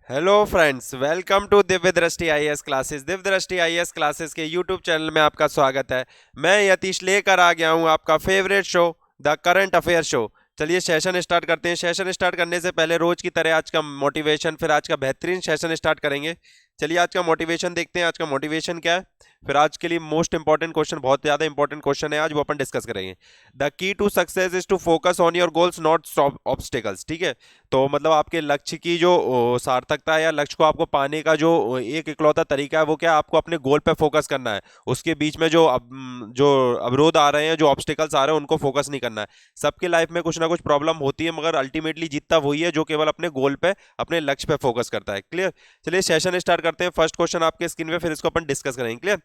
Hello friends, welcome to Divya दृष्टि IAS classes. Divya दृष्टि IAS classes के यूट्यूब चैनल में आपका स्वागत है। मैं यतीश लेकर आ गया हूं आपका favourite show, the current affair show. चलिए सेशन स्टार्ट करते हैं। सेशन स्टार्ट करने से पहले रोज की तरह आज का मोटिवेशन, फिर आज का बेहतरीन सेशन स्टार्ट करेंगे। चलिए आज का मोटिवेशन देखते हैं। आज का मोटिवेशन क्या है, फिर आज के लिए मोस्ट इंपॉर्टेंट क्वेश्चन, बहुत ज्यादा इंपॉर्टेंट क्वेश्चन है आज, वो अपन डिस्कस करेंगे। The key to success is to focus on your goals not stop obstacles. ठीक है, तो मतलब आपके लक्ष्य की जो सार्थकता है या लक्ष्य को आपको पाने का जो एक इकलौता तरीका है वो क्या है, आपको अपने गोल पे फोकस करना है। उसके बीच में जो अवरोध आ रहे हैं, जो ऑब्स्टिकल्स आ रहे हैं, उनको फोकस नहीं करना है। सबके लाइफ में कुछ ना कुछ प्रॉब्लम होती है, मगर अल्टीमेटली जीतता वही है जो केवल अपने गोल पे, अपने लक्ष्य पे फोकस करता है। क्लियर। चलिए सेशन स्टार्ट करते हैं। फर्स्ट क्वेश्चन आपके स्क्रीन पे, फिर इसको अपन डिस्कस करेंगे। Clear.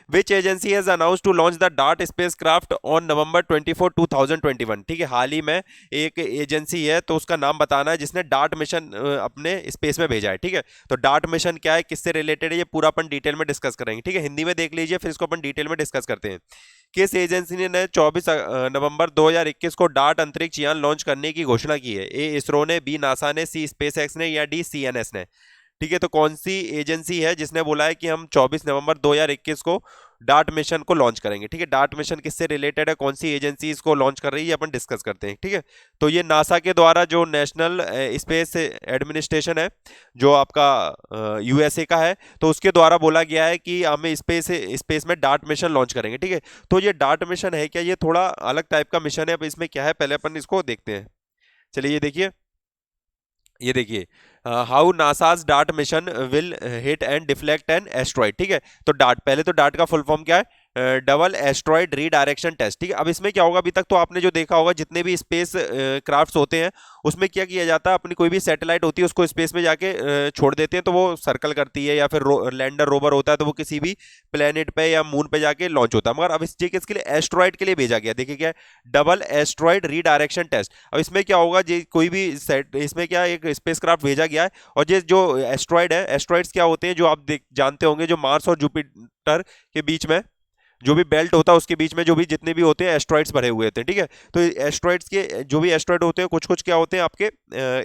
Which agency has announce to launch the DART spacecraft on November 24 2021। ठीक है, हाल ही में एक एजेंसी है, तो उसका नाम बताना है, जिसने डार्ट मिशन अपने स्पेस में भेजा है। ठीक है, तो डार्ट मिशन क्या है, किससे रिलेटेड है, ये पूरा अपन डिटेल में डिस्कस करेंगे। ठीक है, हिंदी में देख लीजिए, फिर इसको अपन डिटेल में डिस्कस करते हैं। किस एजेंसी ने 24 नवंबर 2021 को डार्ट अंतरिक्ष यान लॉन्च करने की घोषणा की है? ए इसरो ने, बी नासा ने, सी स्पेस एक्स ने, या डी सीएनएस ने? ठीक है, तो कौन सी एजेंसी है जिसने बोला है कि हम 24 नवंबर 2021 को डार्ट मिशन को लॉन्च करेंगे? ठीक है, डार्ट मिशन किससे रिलेटेड है, कौन सी एजेंसी इसको लॉन्च कर रही है, अपन डिस्कस करते हैं। ठीक है, तो ये नासा के द्वारा, जो नेशनल स्पेस एडमिनिस्ट्रेशन है, जो आपका यूएसए का है, तो उसके द्वारा बोला गया है कि हमें स्पेस में डार्ट मिशन लॉन्च करेंगे। ठीक है, तो ये डार्ट मिशन है क्या, ये थोड़ा अलग टाइप का मिशन है। अब इसमें क्या है, पहले अपन इसको देखते हैं। चलिए ये देखिए, ये देखिए, how NASA's DART mission will hit and deflect an asteroid. ठीक है, तो डार्ट, पहले तो डार्ट का फुल फॉर्म क्या है, डबल एस्ट्रॉइड रीडायरेक्शन टेस्ट। ठीक है, अब इसमें क्या होगा, अभी तक तो आपने जो देखा होगा, जितने भी स्पेस क्राफ्ट्स होते हैं, उसमें क्या किया जाता है, अपनी कोई भी सैटेलाइट होती है उसको स्पेस में जाके छोड़ देते हैं, तो वो सर्कल करती है, या फिर लैंडर रोवर होता है तो वो किसी भी प्लेनेट पे या मून पे जाके लॉन्च होता है। मगर अब इस चीज किसके लिए, एस्ट्रॉइड के लिए भेजा गया। देखिए क्या है, डबल एस्ट्रॉइड रीडायरेक्शन टेस्ट। अब इसमें क्या होगा, जे कोई भी सेट, इसमें क्या एक स्पेसक्राफ्ट भेजा गया है, और ये जो एस्ट्रॉइड है, एस्ट्रॉइड्स क्या होते हैं, जो आप जानते होंगे, जो मार्स और जुपिटर के बीच में जो भी बेल्ट होता है, उसके बीच में जो भी जितने भी होते हैं एस्ट्रॉइड्स भरे हुए होते हैं। ठीक है, तो एस्ट्रॉइड्स के जो भी एस्ट्रॉइड होते हैं, कुछ कुछ क्या होते हैं आपके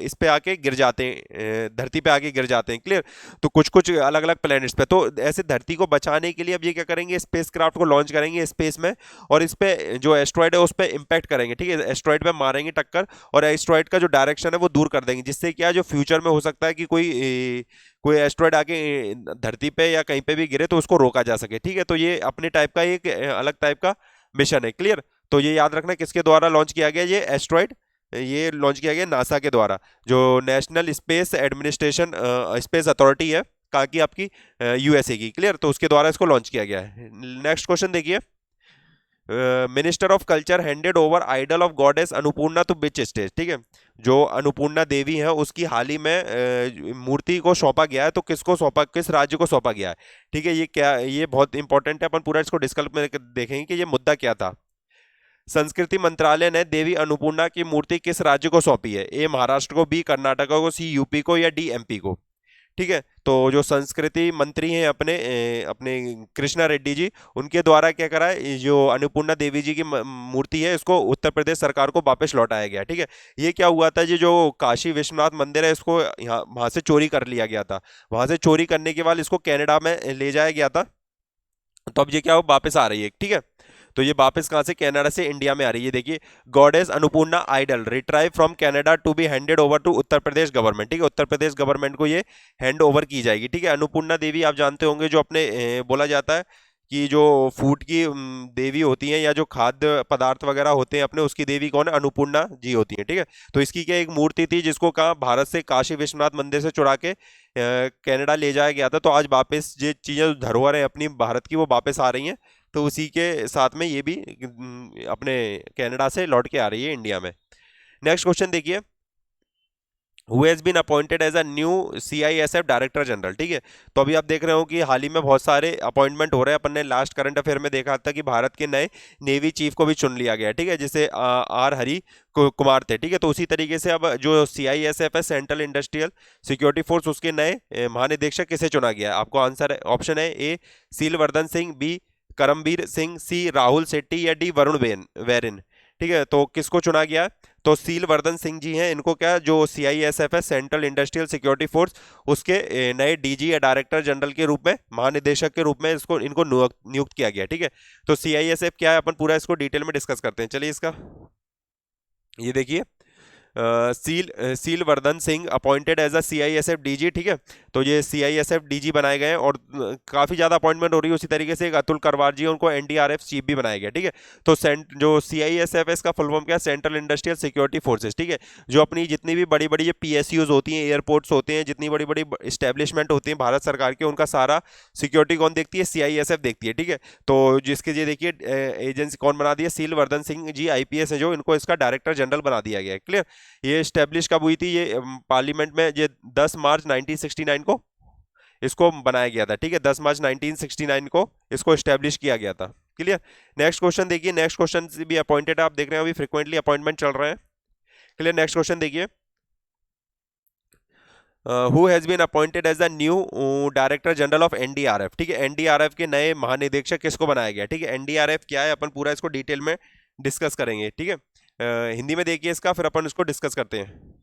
इस पे आके गिर जाते हैं, धरती पे आके गिर जाते हैं। क्लियर। तो कुछ कुछ अलग अलग प्लैनेट्स पे, तो ऐसे धरती को बचाने के लिए अब ये क्या करेंगे, स्पेसक्राफ्ट को लॉन्च करेंगे स्पेस में, और इस पे जो एस्ट्रॉइड है उस पर इंपैक्ट करेंगे। ठीक है, एस्ट्रॉइड पे मारेंगे टक्कर, और एस्ट्रॉइड का जो डायरेक्शन है वो दूर कर देंगे, जिससे क्या है, जो फ्यूचर में हो सकता है कि कोई एस्ट्रॉइड आके धरती पे या कहीं पे भी गिरे, तो उसको रोका जा सके। ठीक है, तो ये अपने टाइप का एक अलग टाइप का मिशन है। क्लियर। तो ये याद रखना, किसके द्वारा लॉन्च किया गया ये एस्ट्रॉइड, ये लॉन्च किया गया नासा के द्वारा, जो national space administration space authority है, कहाँ की, आपकी यूएसए की। क्लियर, तो उसके द्वारा इसको लॉन्च किया गया है। नेक्स्ट क्वेश्चन देखिए, minister of culture handed over idol of goddess Annapurna to which state. ठीक है, जो अन्नपूर्णा देवी है उसकी हाल ही में मूर्ति को सौंपा गया है, तो किसको सौंपा, किस राज्य को सौंपा गया है? ठीक है, ये क्या, ये बहुत इंपॉर्टेंट है, अपन पूरा इसको डिस्कस में देखेंगे कि ये मुद्दा क्या था। संस्कृति मंत्रालय ने देवी अन्नपूर्णा की मूर्ति किस राज्य को सौंपी है? ए महाराष्ट्र को, बी कर्नाटक को, सी यूपी को, या डी एमपी को? ठीक है, तो जो संस्कृति मंत्री हैं अपने कृष्णा रेड्डी जी, उनके द्वारा क्या करा है, ये जो अन्नपूर्णा देवी जी की मूर्ति है, इसको उत्तर प्रदेश सरकार को वापस लौटाया गया। ठीक है, ये क्या हुआ था, ये जो काशी विश्वनाथ मंदिर है, इसको यहाँ वहां से चोरी कर लिया गया था। वहां से चोरी करने के बाद इसको कनाडा में ले जाया गया था, तो अब ये क्या, वो वापस आ रही है। ठीक है, तो ये वापस कहाँ से, कनाडा से इंडिया में आ रही है। देखिए, goddess Annapurna idol retrieve from Canada to be handed over to Uttar Pradesh government. ठीक है, उत्तर प्रदेश गवर्नमेंट को ये हैंड ओवर की जाएगी। ठीक है, अन्नपूर्णा देवी आप जानते होंगे, जो अपने बोला जाता है कि जो फूड की देवी होती हैं, या जो खाद्य पदार्थ वगैरह होते हैं अपने, उसकी देवी कौन है, अन्नपूर्णा जी होती है। ठीक है, तो इसकी क्या एक मूर्ति थी, जिसको कहा भारत से काशी विश्वनाथ मंदिर से चुरा के कनाडा ले जाया गया था, तो आज वापस ये चीज़ें, धरोहर है अपनी भारत की, वो वापस आ रही हैं। तो उसी के साथ में ये भी अपने कनाडा से लौट के आ रही है इंडिया में। नेक्स्ट क्वेश्चन देखिए, who has been appointed as a new CISF director general. ठीक है, तो अभी आप देख रहे हो कि हाल ही में बहुत सारे अपॉइंटमेंट हो रहे हैं। अपन ने लास्ट करंट अफेयर में देखा था कि भारत के नए नेवी चीफ को भी चुन लिया गया। ठीक है, जैसे आर हरी कुमार थे। ठीक है, तो उसी तरीके से अब जो सीआईएसएफ है, सेंट्रल इंडस्ट्रियल सिक्योरिटी फोर्स, उसके नए महानिदेशक किसे चुना गया है? आपको आंसर ऑप्शन है, ए सीलवर्धन सिंह, बी करमबीर सिंह, सी राहुल शेट्टी, या डी वरुण वेन वेरिन। ठीक है, तो किसको चुना गया है? तो सील वर्धन सिंह जी हैं, इनको क्या जो CISF है, सेंट्रल इंडस्ट्रियल सिक्योरिटी फोर्स, उसके नए DG या डायरेक्टर जनरल के रूप में, महानिदेशक के रूप में इसको इनको नियुक्त किया गया। ठीक है, तो CISF क्या है, अपन पूरा इसको डिटेल में डिस्कस करते हैं। चलिए इसका ये देखिए, Sheel Vardhan Singh appointed as a CISF DG। ठीक है, तो ये CISF DG बनाए गए हैं और काफ़ी ज़्यादा अपॉइंटमेंट हो रही है। उसी तरीके से एक अतुल करवार जी, उनको NDRF चीफ भी बनाया गया। ठीक है, तो जो CISF है, इसका फुल फॉर्म क्या है, सेंट्रल इंडस्ट्रियल सिक्योरिटी फोर्सेज। ठीक है, जो अपनी जितनी भी बड़ी बड़ी PSUs होती हैं, एयरपोर्ट्स होते हैं, जितनी बड़ी बड़ी स्टैब्लिशमेंट होती हैं भारत सरकार के, उनका सारा सिक्योरिटी कौन देखती है, CISF देखती है। ठीक है, तो जिसके ये देखिए एजेंसी कौन बना दिया, सील वर्धन सिंह जी IPS है, जो इनको इसका डायरेक्टर जनरल बना दिया गया है। क्लियर, ये स्टेब्लिश कब हुई थी, ये पार्लियामेंट में ये 10 मार्च 1969 को इसको बनाया गया था। ठीक है, 10 मार्च 1969 को इसको स्टेब्लिश किया गया था। क्लियर, नेक्स्ट क्वेश्चन देखिए, नेक्स्ट क्वेश्चन भी अपॉइंटेड आप देख रहे हैं, अभी फ्रीक्वेंटली अपॉइंटमेंट चल रहे हैं। क्लियर, नेक्स्ट क्वेश्चन देखिए, who has been appointed as the new director general of NDRF। ठीक है, NDRF के नए महानिदेशक किसको बनाया गया। ठीक है, NDRF क्या है, अपन पूरा इसको डिटेल में डिस्कस करेंगे। ठीक है, हिंदी में देखिए इसका, फिर अपन इसको डिस्कस करते हैं।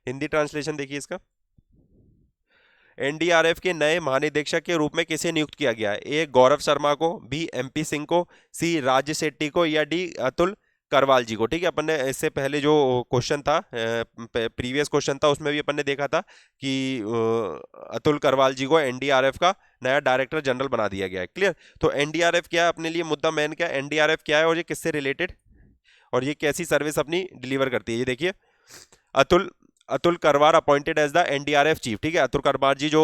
हिंदी ट्रांसलेशन देखिए इसका, NDRF के नए महानिदेशक के रूप में किसे नियुक्त किया गया है, A गौरव शर्मा को, B MP सिंह को, C राज्य शेट्टी को, या D अतुल करवाल जी को। ठीक है, अपन ने इससे पहले जो क्वेश्चन था, प्रीवियस क्वेश्चन था, उसमें भी अपन ने देखा था कि अतुल करवाल जी को NDRF का नया डायरेक्टर जनरल बना दिया गया है। क्लियर, तो NDRF क्या है, अपने लिए मुद्दा मेन क्या है, NDRF क्या है और ये किससे रिलेटेड और ये कैसी सर्विस अपनी डिलीवर करती है। ये देखिए, Atul Atul Karwal appointed as the NDRF chief. ठीक है, अतुल करवार जी जो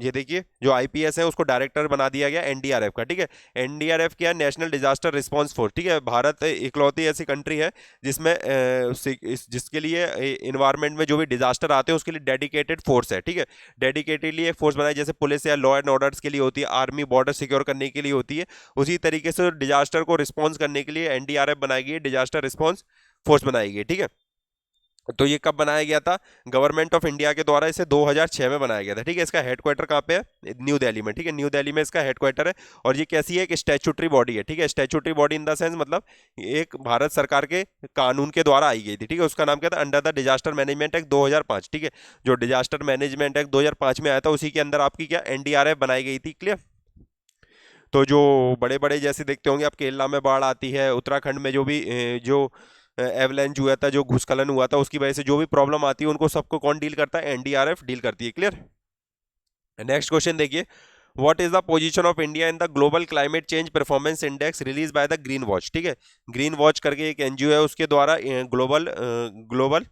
ये देखिए जो IPS है, उसको डायरेक्टर बना दिया गया NDRF का। ठीक है, NDRF क्या, नेशनल डिजास्टर रिस्पांस फोर्स। ठीक है, भारत इकलौती ऐसी कंट्री है जिसमें जिसके लिए इन्वायरमेंट में जो भी डिजास्टर आते हैं उसके लिए डेडिकेटेड फोर्स है। ठीक है, डेडिकेटेडली एक फोर्स बनाई, जैसे पुलिस या लॉ एंड ऑर्डर्स के लिए होती है, आर्मी बॉर्डर सिक्योर करने के लिए होती है, उसी तरीके से डिजास्टर को रिस्पॉन्स करने के लिए NDRF बनाई गई, डिजास्टर रिस्पॉन्स फोर्स बनाई गई। ठीक है, तो ये कब बनाया गया था, गवर्नमेंट ऑफ इंडिया के द्वारा इसे 2006 में बनाया गया था। ठीक है, इसका हेडक्वार्टर कहाँ पे है, न्यू दिल्ली में। ठीक है, न्यू दिल्ली में इसका हेडक्वार्टर है। और ये कैसी है, एक स्टैट्यूटरी बॉडी है। ठीक है, statutory body in the sense मतलब एक भारत सरकार के कानून के द्वारा आई गई थी। ठीक है, उसका नाम क्या था, under the disaster management act 2005। ठीक है, जो डिजास्टर मैनेजमेंट एक्ट 2005 में आया था, उसी के अंदर आपकी क्या NDRF बनाई गई थी। क्लियर, तो जो बड़े बड़े जैसे देखते होंगे आप, केरला में बाढ़ आती है, उत्तराखंड में जो भी जो एवलेंच हुआ था, जो भूस्खलन हुआ था, उसकी वजह से जो भी प्रॉब्लम आती है, उनको सबको कौन डील करता है, NDRF डील करती है। क्लियर, नेक्स्ट क्वेश्चन देखिए, what is the position of India in the global climate change performance index release by the green watch. ठीक है, ग्रीन वॉच करके एक NGO है, उसके द्वारा global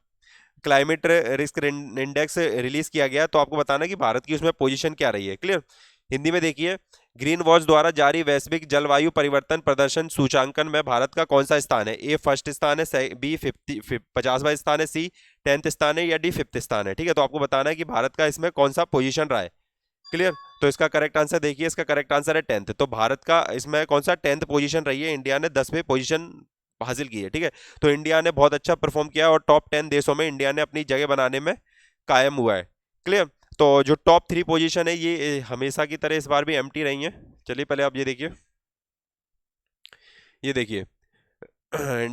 climate risk index release किया गया। तो आपको बताना कि भारत की उसमें पोजीशन क्या रही है। क्लियर, हिंदी में देखिए, ग्रीन वॉच द्वारा जारी वैश्विक जलवायु परिवर्तन प्रदर्शन सूचांकन में भारत का कौन सा स्थान है, A फर्स्ट स्थान है, B 50वां स्थान है, C 10th स्थान है, या D 5th स्थान है। ठीक है, तो आपको बताना है कि भारत का इसमें कौन सा पोजीशन रहा है। क्लियर, तो इसका करेक्ट आंसर देखिए, इसका करेक्ट आंसर है 10th। तो भारत का इसमें कौन सा 10th पोजीशन रही है, इंडिया ने 10वीं पोजीशन हासिल की है। ठीक है, तो इंडिया ने बहुत अच्छा परफॉर्म किया और टॉप 10 देशों में इंडिया ने अपनी जगह बनाने में कायम हुआ है। क्लियर, तो जो टॉप 3 पोजीशन है ये हमेशा की तरह इस बार भी एम्प्टी रही है। चलिए पहले आप ये देखिए, ये देखिए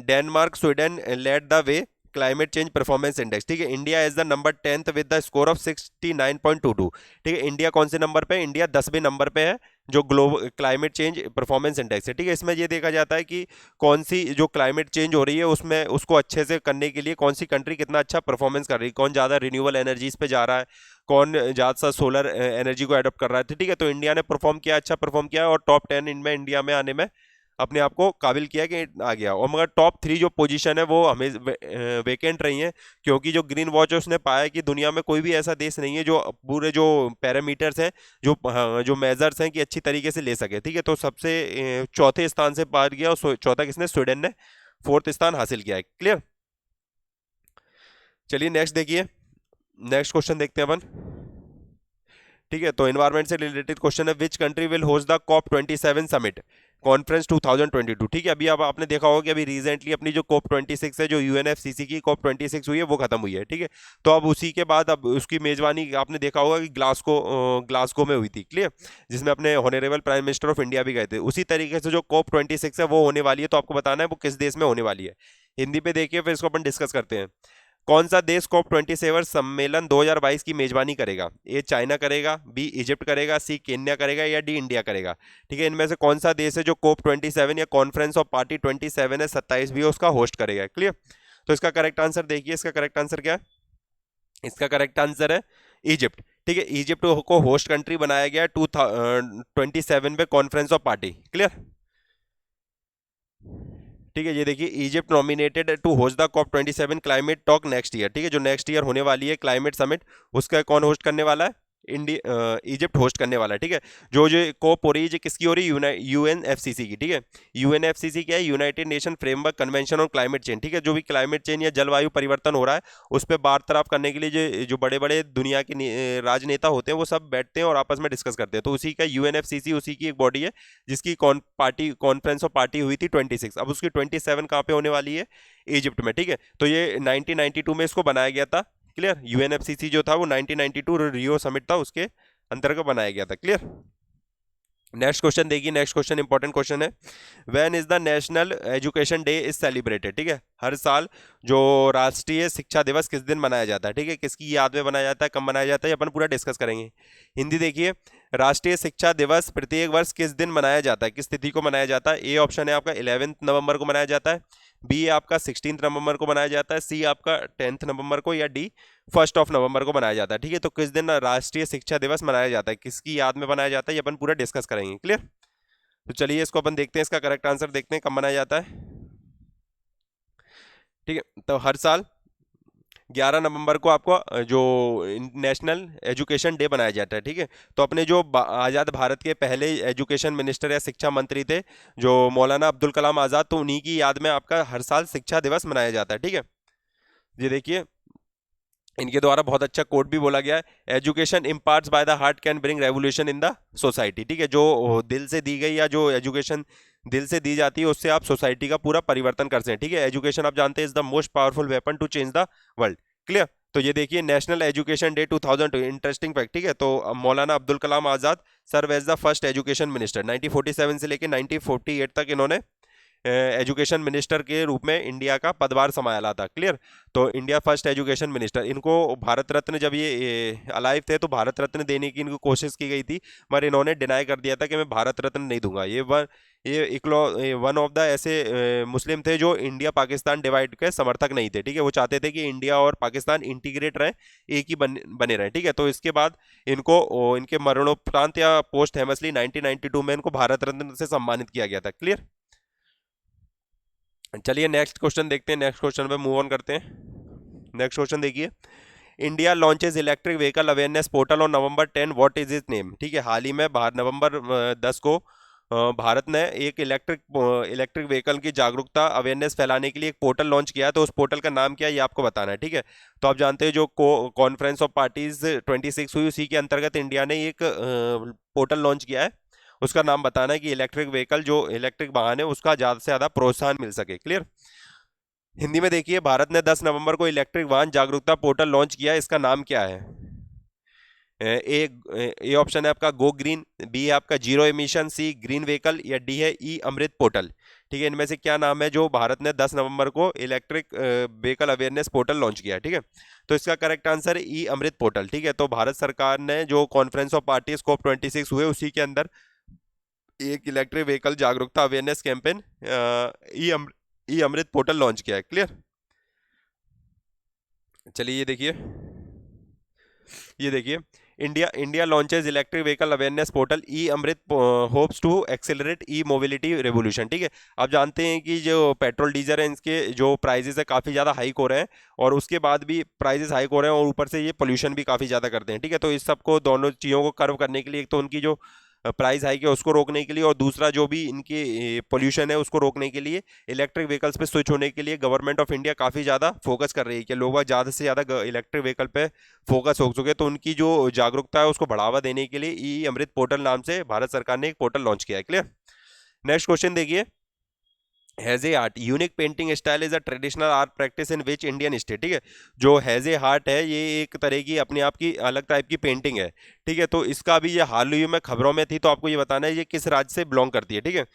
Denmark Sweden led the way climate change performance index. ठीक है, India is the number 10th with the score of 69.22। ठीक है, इंडिया कौन से नंबर पे, इंडिया 10वें नंबर पे है जो global climate change performance index है। ठीक है, इसमें ये देखा जाता है कि कौन सी जो क्लाइमेट चेंज हो रही है उसमें उसको अच्छे से करने के लिए कौन सी कंट्री कितना अच्छा परफॉर्मेंस कर रही है, कौन ज़्यादा रिन्यूएबल एनर्जीज पे जा रहा है, कौन ज़्यादा सा सोलर एनर्जी को अडोप्ट कर रहा है। ठीक है, तो इंडिया ने परफॉर्म किया, अच्छा परफॉर्म किया और टॉप 10 इनमें इंडिया में आने में अपने आप को काबिल किया कि आ गया। और मगर टॉप 3 जो पोजीशन है वो हमें वेकेंट रही हैं, क्योंकि जो ग्रीन वॉच है उसने पाया कि दुनिया में कोई भी ऐसा देश नहीं है जो पूरे जो पैरामीटर्स हैं, जो जो मेजर्स हैं कि अच्छी तरीके से ले सके। ठीक है, तो सबसे चौथे स्थान से पार गया और चौथा किसने, स्वीडन ने 4th स्थान हासिल किया है। क्लियर, चलिए नेक्स्ट देखिए, नेक्स्ट क्वेश्चन देखते हैं अपन। ठीक है, तो एनवायरमेंट से रिलेटेड क्वेश्चन है, which country will host the COP27 summit conference 2022। ठीक है, अभी अब आपने देखा होगा कि अभी रिसेंटली अपनी जो COP26 है, जो UNFCCC की COP26 हुई है, वो खत्म हुई है। ठीक है, तो अब उसी के बाद अब उसकी मेजबानी आपने देखा होगा कि ग्लासगो में हुई थी। क्लियर, जिसमें अपने honourable prime minister of India भी गए थे। उसी तरीके से जो COP26 है वो होने वाली है, तो आपको बताना है वो किस देश में होने वाली है। हिंदी पे देखिए, फिर इसको अपन डिस्कस करते हैं। कौन सा देश COP27 सम्मेलन 2022 की मेजबानी करेगा? ए चाइना करेगा, बी इजिप्ट करेगा, सी केन्या करेगा, या डी इंडिया करेगा? ठीक है, इनमें से कौन सा देश है जो COP27 या कॉन्फ्रेंस ऑफ पार्टी 27 है, 27 भी है, उसका होस्ट करेगा? क्लियर। तो इसका करेक्ट आंसर देखिए, इसका करेक्ट आंसर क्या है? इसका करेक्ट आंसर है इजिप्ट। ठीक है, इजिप्ट को होस्ट कंट्री बनाया गया 2027 पे कॉन्फ्रेंस ऑफ पार्टी। क्लियर। ठीक है, ये देखिए, Egypt nominated to host the COP27 climate talk next year. ठीक है, जो नेक्स्ट ईयर होने वाली है क्लाइमेट समिट, उसका कौन होस्ट करने वाला है? इंडिया, इजिप्ट होस्ट करने वाला है। ठीक है, जो कोप हो रही है, ये किसकी हो रही है? UNFCC की। ठीक है, UNFCC क्या है? United nation framework convention on climate change. ठीक है, जो भी क्लाइमेट चेंज या जलवायु परिवर्तन हो रहा है उस पर वार्तालाप करने के लिए जो बड़े बड़े दुनिया के राजनेता होते हैं वो सब बैठते हैं और आपस में डिस्कस करते हैं। तो उसी का UNFCC उसी की एक बॉडी है जिसकी कॉन्फ्रेंस ऑफ पार्टी हुई थी 26। अब उसकी 27 कहाँ पे होने वाली है? इजिप्ट में। ठीक है, तो ये 1992 में इसको बनाया गया था। क्लियर। UNFCC जो था वो 1992 रियो समिट था, उसके अंतर्गत बनाया गया था। क्लियर। नेक्स्ट क्वेश्चन देखिए, नेक्स्ट क्वेश्चन इंपॉर्टेंट क्वेश्चन है। When is the national education day is celebrated? ठीक है, हर साल जो राष्ट्रीय शिक्षा दिवस किस दिन मनाया जाता है? ठीक है, किसकी याद में मनाया जाता है, कब मनाया जाता है, ये अपन पूरा डिस्कस करेंगे। हिंदी देखिए, राष्ट्रीय शिक्षा दिवस प्रत्येक वर्ष किस दिन मनाया जाता है, किस तिथि को मनाया जाता है? ए ऑप्शन है आपका 11 नवंबर को मनाया जाता है, बी आपका 16 नवंबर को मनाया जाता है, सी आपका 10 नवंबर को, या डी 1 नवंबर को मनाया जाता है। ठीक है, तो किस दिन राष्ट्रीय शिक्षा दिवस मनाया जाता है, किसकी याद में मनाया जाता है, ये अपन पूरा डिस्कस करेंगे। क्लियर। तो चलिए इसको अपन देखते हैं, इसका करेक्ट आंसर देखते हैं कब मनाया जाता है। ठीक है, तो हर साल 11 नवंबर को आपको जो नेशनल एजुकेशन डे बनाया जाता है। ठीक है, तो अपने जो आज़ाद भारत के पहले एजुकेशन मिनिस्टर या शिक्षा मंत्री थे जो मौलाना अब्दुल कलाम आज़ाद, तो उन्हीं की याद में आपका हर साल शिक्षा दिवस मनाया जाता है। ठीक है, ये देखिए, इनके द्वारा बहुत अच्छा कोट भी बोला गया है, education imparts by the heart can bring revolution in the society. ठीक है, जो दिल से दी गई या जो एजुकेशन दिल से दी जाती है उससे आप सोसाइटी का पूरा परिवर्तन कर सकते हैं। ठीक है, एजुकेशन आप जानते हैं is the most powerful weapon to change the world. Clear. तो ये देखिए, national education day 2002, interesting fact. ठीक है, तो Maulana Abdul Kalam Azad served as the first education minister 1947 से लेकर 1948 तक इन्होंने एजुकेशन मिनिस्टर के रूप में इंडिया का पदभार संभाला था। क्लियर। तो इंडिया फर्स्ट एजुकेशन मिनिस्टर, इनको भारत रत्न जब ये अलाइव थे तो भारत रत्न देने की इनको कोशिश की गई थी, मगर इन्होंने डिनाई कर दिया था कि मैं भारत रत्न नहीं दूंगा। ये वन ऑफ द ऐसे मुस्लिम थे जो इंडिया पाकिस्तान डिवाइड के समर्थक नहीं थे। ठीक है, वो चाहते थे कि इंडिया और पाकिस्तान इंटीग्रेट रहे, एक ही बने रहे। ठीक है, तो इसके बाद इनको इनके मरणोपरांत या पोस्ट हेमसली 1992 में इनको भारत रत्न से सम्मानित किया गया था। क्लियर। चलिए नेक्स्ट क्वेश्चन देखते हैं, नेक्स्ट क्वेश्चन पे मूव ऑन करते हैं। नेक्स्ट क्वेश्चन देखिए, India launches electric vehicle awareness portal on November 10, what is it's name? ठीक है, हाल ही में नवंबर 10 को भारत ने एक इलेक्ट्रिक व्हीकल की जागरूकता अवेयरनेस फैलाने के लिए एक पोर्टल लॉन्च किया है, तो उस पोर्टल का नाम क्या है ये आपको बताना है। ठीक है, तो आप जानते हैं जो कॉन्फ्रेंस ऑफ पार्टीज 26 हुई उसी के अंतर्गत इंडिया ने एक पोर्टल लॉन्च किया है, उसका नाम बताना है कि इलेक्ट्रिक व्हीकल जो इलेक्ट्रिक वाहन है उसका ज़्यादा से ज़्यादा प्रोत्साहन मिल सके। क्लियर। हिंदी में देखिए, भारत ने 10 नवंबर को इलेक्ट्रिक वाहन जागरूकता पोर्टल लॉन्च किया है, इसका नाम क्या है? ए ऑप्शन है आपका गो ग्रीन, बी है आपका जीरो एमिशन, सी ग्रीन व्हीकल, या डी है ई अमृत पोर्टल। ठीक है, इनमें से क्या नाम है जो भारत ने 10 नवंबर को electric vehicle awareness portal launch किया है? ठीक है, तो इसका करेक्ट आंसर है ई अमृत पोर्टल। ठीक है, तो भारत सरकार ने जो कॉन्फ्रेंस ऑफ पार्टीज COP26 हुए उसी के अंदर एक इलेक्ट्रिक व्हीकल जागरूकता awareness campaign E Amrit portal launch किया है। क्लियर। चलिए ये देखिए, India launches electric vehicle awareness portal E Amrit hopes to accelerate E mobility revolution. ठीक है, आप जानते हैं कि जो पेट्रोल डीजल है इनके जो प्राइजेस है काफ़ी ज़्यादा हाइक हो रहे हैं, और उसके बाद भी प्राइजेस हाइक हो रहे हैं और ऊपर से ये पोल्यूशन भी काफ़ी ज़्यादा करते हैं। ठीक है, तो इस सबको दोनों चीज़ों को कर्व करने के लिए, एक तो उनकी जो प्राइस हाइक है उसको रोकने के लिए, और दूसरा जो भी इनकी पोल्यूशन है उसको रोकने के लिए इलेक्ट्रिक व्हीकल्स पे स्विच होने के लिए गवर्नमेंट ऑफ इंडिया काफ़ी ज़्यादा फोकस कर रही है कि लोग ज़्यादा से ज़्यादा इलेक्ट्रिक व्हीकल पे फोकस हो सके। तो उनकी जो जागरूकता है उसको बढ़ावा देने के लिए ई अमृत पोर्टल नाम से भारत सरकार ने एक पोर्टल लॉन्च किया है। क्लियर। नेक्स्ट क्वेश्चन देखिए, हैजे art unique painting style is a traditional art practice in which Indian state? ठीक है, जो हैजे आर्ट है ये एक तरह की अपने आप की अलग टाइप की पेंटिंग है। ठीक है, तो इसका भी ये हाल ही में खबरों में थी, तो आपको ये बताना है ये किस राज्य से बिलोंग करती है। ठीक है,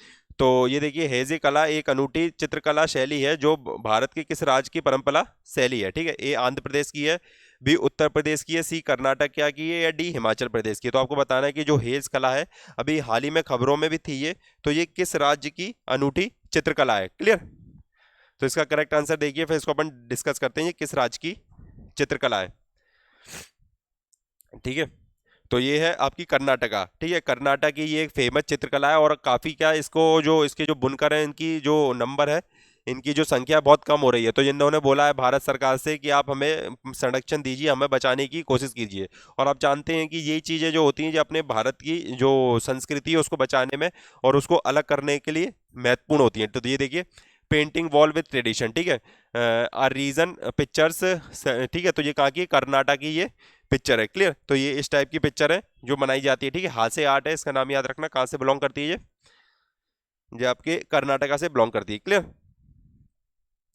तो ये देखिए, हेजी कला एक अनूठी चित्रकला शैली है जो भारत के किस राज्य की परंपरा शैली है? ठीक है, ए आंध्र प्रदेश की है, बी उत्तर प्रदेश की है, सी कर्नाटक क्या की है, या डी हिमाचल प्रदेश की है। तो आपको बताना है कि जो हेज कला है, अभी हाल ही में खबरों में भी थी ये, तो ये किस राज्य की अनूठी चित्रकला है? क्लियर। तो इसका करेक्ट आंसर देखिए, फिर इसको अपन डिस्कस करते हैं ये किस राज्य की चित्रकला है। ठीक है, तो ये है आपकी कर्नाटका। ठीक है, कर्नाटक की ये एक फेमस चित्रकला है, और काफ़ी क्या इसको जो इसके जो बुनकर हैं इनकी जो नंबर है, इनकी जो संख्या बहुत कम हो रही है। तो इन्होंने बोला है भारत सरकार से कि आप हमें संरक्षण दीजिए, हमें बचाने की कोशिश कीजिए। और आप जानते हैं कि यही चीज़ें जो होती हैं जो अपने भारत की जो संस्कृति है उसको बचाने में और उसको अलग करने के लिए महत्वपूर्ण होती हैं। तो ये देखिए, पेंटिंग वॉल विथ ट्रेडिशन। ठीक है, आर रीजन पिक्चर्स। ठीक है, तो ये कहाँ की? कर्नाटक की ये पिक्चर है। क्लियर। तो ये इस टाइप की पिक्चर है जो बनाई जाती है। ठीक है, हाथ से आर्ट है, इसका नाम याद रखना। कहाँ से बिलोंग करती है ये आपके कर्नाटका से बिलोंग करती है। क्लियर।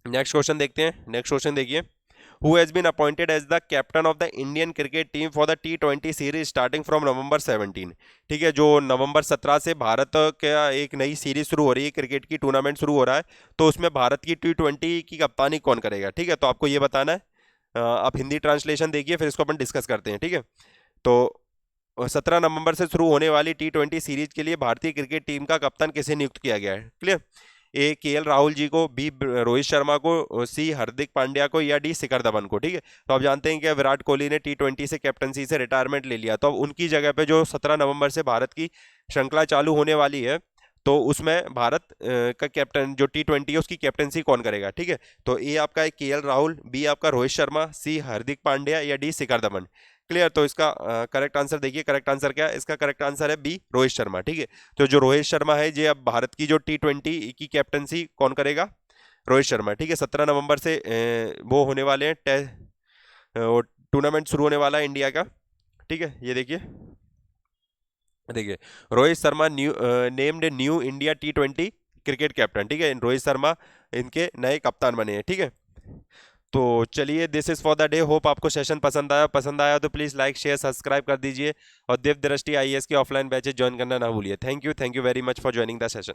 नेक्स्ट क्वेश्चन देखते हैं। नेक्स्ट क्वेश्चन देखिए, who has been appointed as the captain of the Indian cricket team for the T20 series starting from November 17? ठीक है, जो नवंबर 17 से भारत का एक नई सीरीज शुरू हो रही है, क्रिकेट की टूर्नामेंट शुरू हो रहा है, तो उसमें भारत की T20 की कप्तानी कौन करेगा? ठीक है, तो आपको ये बताना है। आप हिंदी ट्रांसलेशन देखिए, फिर इसको अपन डिस्कस करते हैं। ठीक है, तो 17 नवंबर से शुरू होने वाली T20 सीरीज के लिए भारतीय क्रिकेट टीम का कप्तान किसे नियुक्त किया गया है? क्लियर। ए KL राहुल जी को, बी रोहित शर्मा को, सी हार्दिक पांड्या को, या डी शिखर धवन को। ठीक है, तो आप जानते हैं कि विराट कोहली ने T20 से कैप्टनसी से रिटायरमेंट ले लिया, तो अब उनकी जगह पे जो 17 नवंबर से भारत की श्रृंखला चालू होने वाली है, तो उसमें भारत का कैप्टन जो T20 है उसकी कैप्टनसी कौन करेगा? ठीक है, तो ए आपका है KL राहुल, बी आपका रोहित शर्मा, सी हार्दिक पांड्या, या डी शिखर धवन। क्लियर। तो इसका करेक्ट आंसर देखिए, करेक्ट आंसर क्या है? इसका करेक्ट आंसर है बी रोहित शर्मा। ठीक है, तो जो रोहित शर्मा है ये अब भारत की जो T20 की कैप्टनसी कौन करेगा? रोहित शर्मा। ठीक है, 17 नवंबर से वो होने वाले हैं, टूर्नामेंट शुरू होने वाला है इंडिया का। ठीक है, ये देखिए, देखिए Rohit Sharma named new India T20 cricket captain. ठीक है, रोहित शर्मा इनके नए कप्तान बने हैं। ठीक है, तो चलिए, this is for the day. Hope आपको सेशन पसंद आया तो प्लीज़ लाइक शेयर सब्सक्राइब कर दीजिए, और दिव्य दृष्टि IAS के ऑफलाइन बैचेज ज्वाइन करना ना भूलिए। Thank you very much for joining the session.